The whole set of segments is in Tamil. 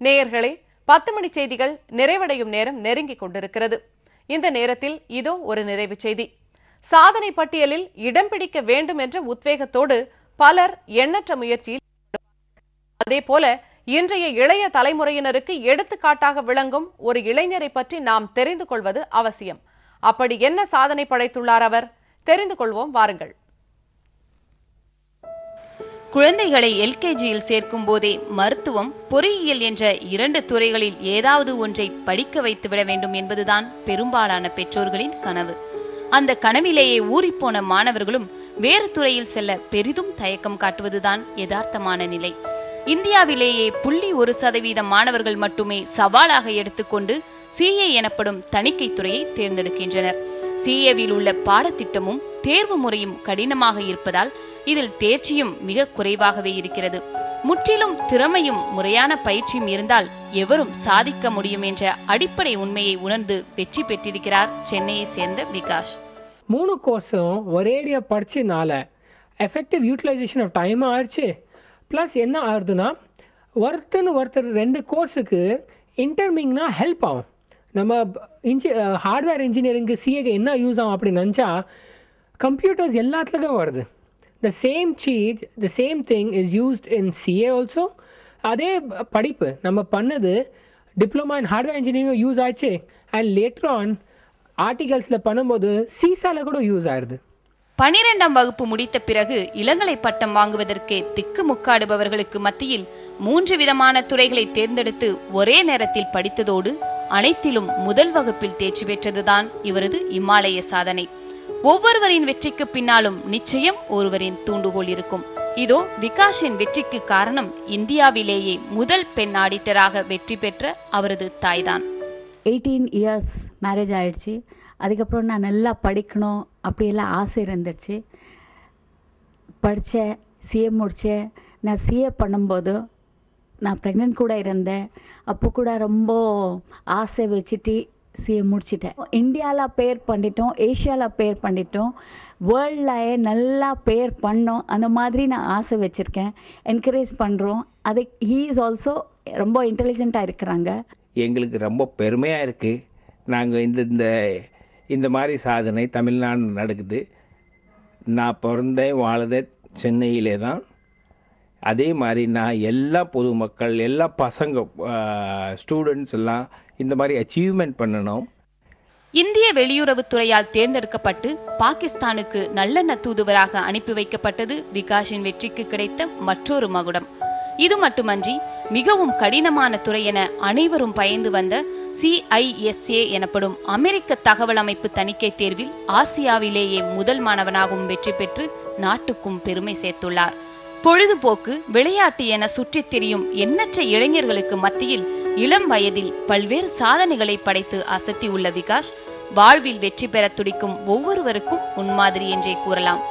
நேயர்களே, 10 மணி செய்திகள் நிறைவடையும் நேரம் நெருங்கிக் கொண்டிருக்கிறது. இந்த நேரத்தில் இதோ ஒரு நிறைவு செய்தி. சாதனை பட்டியலில் இடம் பிடிக்க வேண்டும் என்ற உத்வேகத்தோடு பலர் எண்ணற்ற முயற்சியில், அதேபோல இன்றைய இளைய தலைமுறையினருக்கு எடுத்துக்காட்டாக விளங்கும் ஒரு இளைஞரை பற்றி நாம் தெரிந்து கொள்வது அவசியம். அப்படி என்ன சாதனை படைத்துள்ளார் அவர்? தெரிந்து கொள்வோம் வாருங்கள். குழந்தைகளை எல்கேஜியில் சேர்க்கும் போதே மருத்துவம், பொறியியல் என்ற 2 துறைகளில் ஏதாவது ஒன்றை படிக்க வைத்துவிட வேண்டும் என்பதுதான் பெரும்பாலான பெற்றோர்களின் கனவு. அந்த கனவிலேயே ஊறிப்போன மாணவர்களும் வேறு துறையில் செல்ல பெரிதும் தயக்கம் காட்டுவதுதான் யதார்த்தமான நிலை. இந்தியாவிலேயே 0.1% மாணவர்கள் மட்டுமே சவாலாக எடுத்துக்கொண்டு CA எனப்படும் தணிக்கை துறையை தேர்ந்தெடுக்கின்றனர். CAவில் உள்ள பாடத்திட்டமும் தேர்வு முறையும் கடினமாக இருப்பதால் இதில் தேர்ச்சியும் மிக குறைவாகவே இருக்கிறது. முற்றிலும் திறமையும் முறையான பயிற்சியும் இருந்தால் எவரும் சாதிக்க முடியும் என்ற அடிப்படை உண்மையை உணர்ந்து வெற்றி பெற்றிருக்கிறார் சென்னையை சேர்ந்த விகாஷ். 3 கோர்ஸும் ஒரேடியா படிச்சனால எஃபெக்டிவ் யூட்டிலைசேஷன் ஆஃப் டைம் ஆயிடுச்சு. ப்ளஸ் என்ன ஆகுதுன்னா, ஒருத்தர் 2 கோர்ஸுக்கு இன்டர்மிங்னா ஹெல்ப் ஆகும். நம்ம ஹார்ட்வேர் இன்ஜினியரிங்கு சிஏக்கு என்ன யூஸ் ஆகும் அப்படின்னு நினச்சா, கம்ப்யூட்டர்ஸ் எல்லாத்துலயும் வருது. The same cheat, the same thing is used in CA also. அதே படிப்பு நம்ம பண்ணது diploma in hardware engineering use ஆயிடுச்சு. அண்ட் லேட்டர் ஆன் ஆர்டிகல்ஸில் பண்ணும்போது சீசால கூட யூஸ் ஆயிடுது. 12ஆம் வகுப்பு முடித்த பிறகு இளங்கலை பட்டம் வாங்குவதற்கு திக்கு முக்காடுபவர்களுக்கு மத்தியில் 3 விதமான துறைகளை தேர்ந்தெடுத்து ஒரே நேரத்தில் படித்ததோடு அனைத்திலும் முதல் வகுப்பில் தேர்ச்சி பெற்றதுதான் இவரது இமாலய சாதனை. ஒவ்வொருவரின் வெற்றிக்கு பின்னாலும் நிச்சயம் ஒருவரின் தூண்டுகோல் இருக்கும். இதோ விகாஷின் வெற்றிக்கு காரணம் இந்தியாவிலேயே முதல் பெண் ஆடிட்டராக வெற்றி பெற்ற அவரது தாய்தான். 18 இயர்ஸ் மேரேஜ் ஆயிடுச்சு. அதுக்கப்புறம் நான் நல்லா படிக்கணும் அப்படியெல்லாம் ஆசை இருந்துச்சு. படித்தேன், CA முடித்தேன். நான் CA பண்ணும்போது நான் ப்ரெக்னென்ட் கூட இருந்தேன். அப்போ கூட ரொம்ப ஆசை வச்சுட்டு CA முடிச்சிட்டேன். இந்தியாவில் பேர் பண்ணிட்டோம், ஏஷியாவில் பேர் பண்ணிட்டோம், வேர்ல்ட்லேயே நல்லா பேர் பண்ணோம். அந்த மாதிரி நான் ஆசை வச்சுருக்கேன், என்கரேஜ் பண்ணுறோம். அது ஹீ இஸ் ஆல்சோ ரொம்ப இன்டெலிஜென்ட்டாக இருக்கிறாங்க. எங்களுக்கு ரொம்ப பெருமையாக இருக்குது. நாங்கள் இந்த மாதிரி சாதனை தமிழ்நாடு நடக்குது. நான் பிறந்தேன் வாழ்ந்தே சென்னையிலே தான். அதே மாதிரி நான் எல்லா பொதுமக்கள், எல்லா பசங்க, ஸ்டூடெண்ட்ஸ் எல்லாம் இந்த மாதிரி அச்சீவ்மெண்ட் பண்ணணும். இந்திய வெளியுறவுத்துறையால் தேர்ந்தெடுக்கப்பட்டு பாகிஸ்தானுக்கு நல்லெண்ண தூதுவராக அனுப்பி வைக்கப்பட்டது விகாஷின் வெற்றிக்கு கிடைத்த மற்றொரு மகுடம். இது மட்டுமன்றி மிகவும் கடினமான துறை என அனைவரும் பயந்து வந்த CISA எனப்படும் அமெரிக்க தகவல் அமைப்பு தணிக்கை தேர்வில் ஆசியாவிலேயே முதல் மாணவனாகவும் வெற்றி பெற்று நாட்டுக்கும் பெருமை சேர்த்துள்ளார். பொழுதுபோக்கு, விளையாட்டு என சுற்றித் திரியும் எண்ணற்ற இளைஞர்களுக்கு மத்தியில் இளம் வயதில் பல்வேறு சாதனைகளை படைத்து அசத்தியுள்ள விகாஷ் வாழ்வில் வெற்றி பெற துடிக்கும் ஒவ்வொருவருக்கும் முன்மாதிரி என்றே கூறலாம்.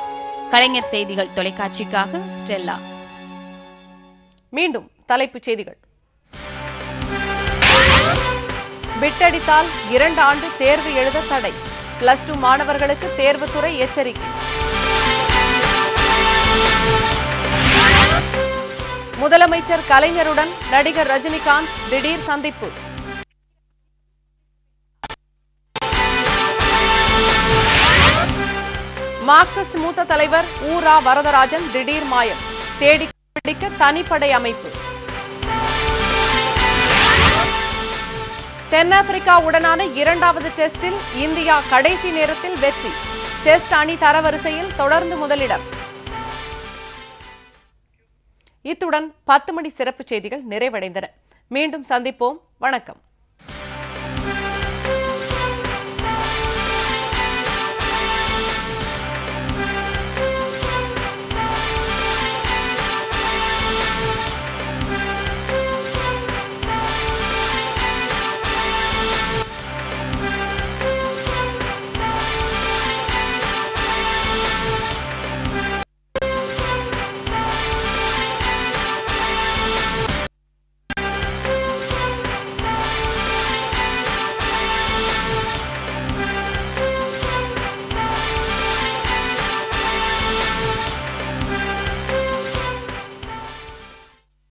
கலைஞர் செய்திகள் தொலைக்காட்சிக்காக ஸ்டெல்லா. மீண்டும் தலைப்புச் செய்திகள். பிட்டடித்தால் 2 ஆண்டு தேர்வு எழுத தடை. +2 மாணவர்களுக்கு தேர்வுத்துறை எச்சரிக்கை. முதலமைச்சர் கலைஞருடன் நடிகர் ரஜினிகாந்த் திடீர் சந்திப்பு. மார்க்சிஸ்ட் மூத்த தலைவர் ஊரா வரதராஜன் திடீர் மாயம். தேடி பிடிக்க தனிப்படை அமைப்பு. தென்னாப்பிரிக்காவுடனான 2வது டெஸ்டில் இந்தியா கடைசி நேரத்தில் வெற்றி. டெஸ்ட் அணி தரவரிசையில் தொடர்ந்து முதலிடம். இத்துடன் 10 மணி சிறப்பு செய்திகள் நிறைவடைந்தன. மீண்டும் சந்திப்போம். வணக்கம்.